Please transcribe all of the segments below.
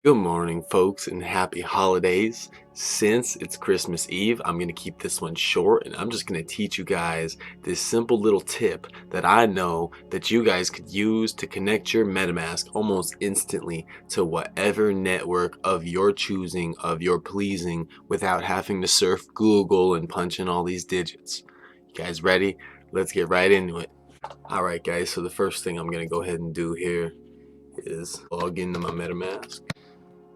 Good morning, folks, and happy holidays. Since it's Christmas Eve, I'm going to keep this one short and I'm just going to teach you guys this simple little tip that I know that you guys could use to connect your MetaMask almost instantly to whatever network of your choosing, of your pleasing, without having to surf Google and punch in all these digits. You guys ready? Let's get right into it. Alright guys, so the first thing I'm going to go ahead and do here is log into my MetaMask.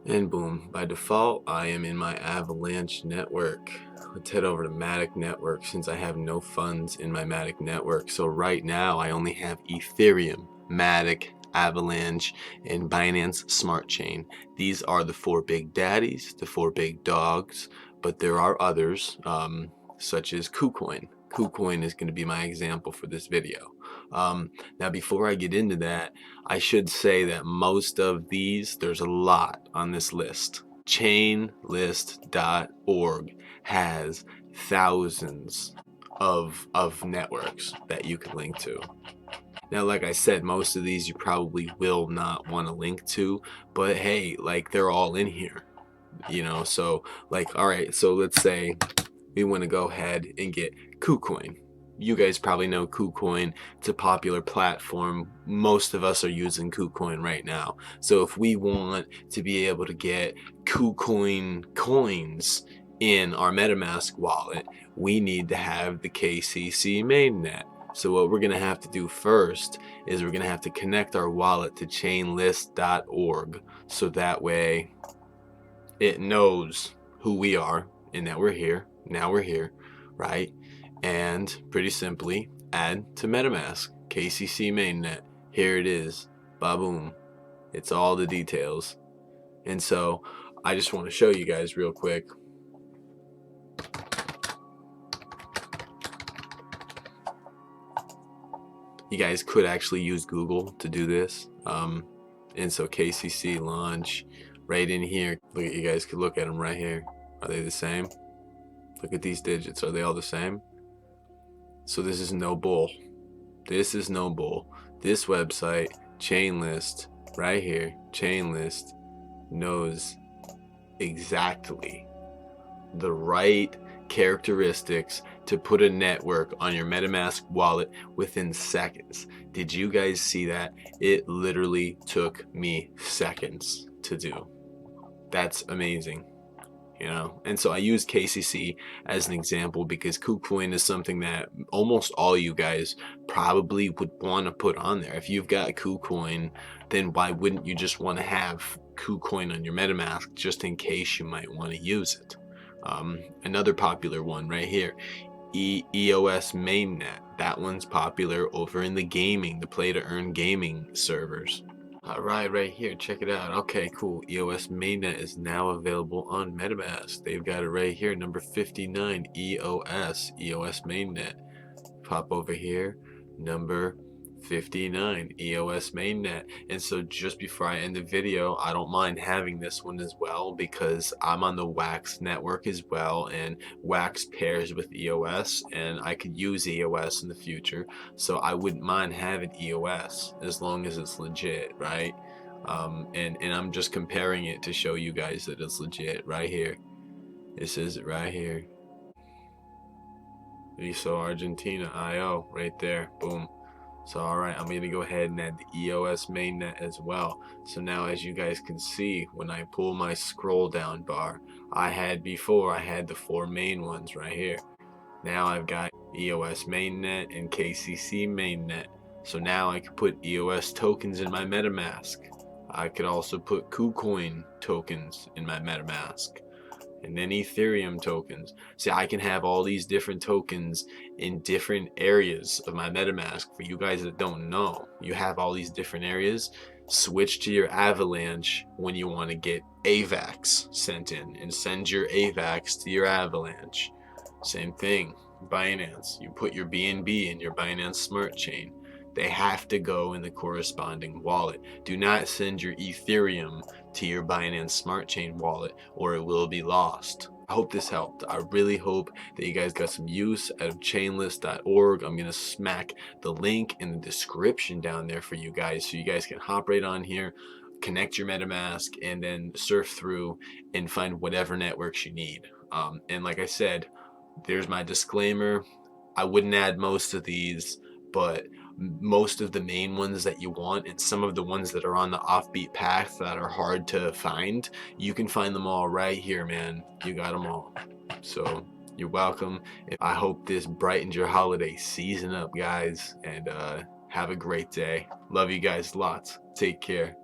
And boom, by default, I am in my Avalanche network. Let's head over to Matic network since I have no funds in my Matic network. So right now I only have Ethereum, Matic, Avalanche, and Binance Smart Chain. These are the four big daddies, the four big dogs, but there are others, such as KuCoin. KuCoin is going to be my example for this video. Now before I get into that, I should say that most of these, there's a lot on this list. Chainlist.org has thousands of networks that you can link to. Now, like I said, most of these you probably will not want to link to, but hey, like they're all in here, so like, all right, so let's say we want to go ahead and get KuCoin. You guys probably know KuCoin. It's a popular platform. Most of us are using KuCoin right now. So if we want to be able to get KuCoin coins in our MetaMask wallet, we need to have the KCC mainnet. So what we're going to have to do first is we're going to have to connect our wallet to chainlist.org so that way it knows who we are and that we're here. Now we're here, right? And pretty simply add to MetaMask, KCC mainnet. Here it is, ba-boom. It's all the details. And so I just want to show you guys real quick. You guys could actually use Google to do this. And so KCC launch right in here. Look, you guys could look at them right here. Are they the same? Look at these digits. Are they all the same? So this is no bull. This is no bull. This website, Chainlist, right here, Chainlist, knows exactly the right characteristics to put a network on your MetaMask wallet within seconds. Did you guys see that? It literally took me seconds to do. That's amazing. And so I use KCC as an example because KuCoin is something that almost all you guys probably would want to put on there. If you've got KuCoin, then why wouldn't you just want to have KuCoin on your MetaMask just in case you might want to use it? Another popular one right here, EOS mainnet. That one's popular over in the play to earn gaming servers. Alright, right here, check it out. Okay, cool. EOS mainnet is now available on MetaMask. They've got it right here, number 59, EOS mainnet. Pop over here, number 59, EOS mainnet. And so just before I end the video, I don't mind having this one as well because I'm on the Wax network as well, and Wax pairs with EOS, and I could use EOS in the future, so I wouldn't mind having EOS as long as it's legit, right? And I'm just comparing it to show you guys that it's legit right here. It says it right here. Viso Argentina IO right there, boom. So alright, I'm going to go ahead and add the EOS mainnet as well. So now as you guys can see, when I pull my scroll down bar, I had the four main ones right here. Now I've got EOS mainnet and KCC mainnet. So now I can put EOS tokens in my MetaMask. I could also put KuCoin tokens in my MetaMask. And then Ethereum tokens. See, I can have all these different tokens in different areas of my MetaMask. For you guys that don't know, you have all these different areas. Switch to your Avalanche when you want to get AVAX sent in, and send your AVAX to your Avalanche. Same thing, Binance. You put your BNB in your Binance Smart Chain. They have to go in the corresponding wallet. Do not send your Ethereum to your Binance Smart Chain wallet or it will be lost. I hope this helped. I really hope that you guys got some use out of chainlist.org. I'm going to smack the link in the description down there for you guys so you guys can hop right on here, connect your MetaMask, and then surf through and find whatever networks you need. And like I said, there's my disclaimer. I wouldn't add most of these, but most of the main ones that you want, and some of the ones that are on the offbeat path that are hard to find, you can find them all right here, man. You got them all. So you're welcome. I hope this brightens your holiday season up, guys, and have a great day. Love you guys lots. Take care.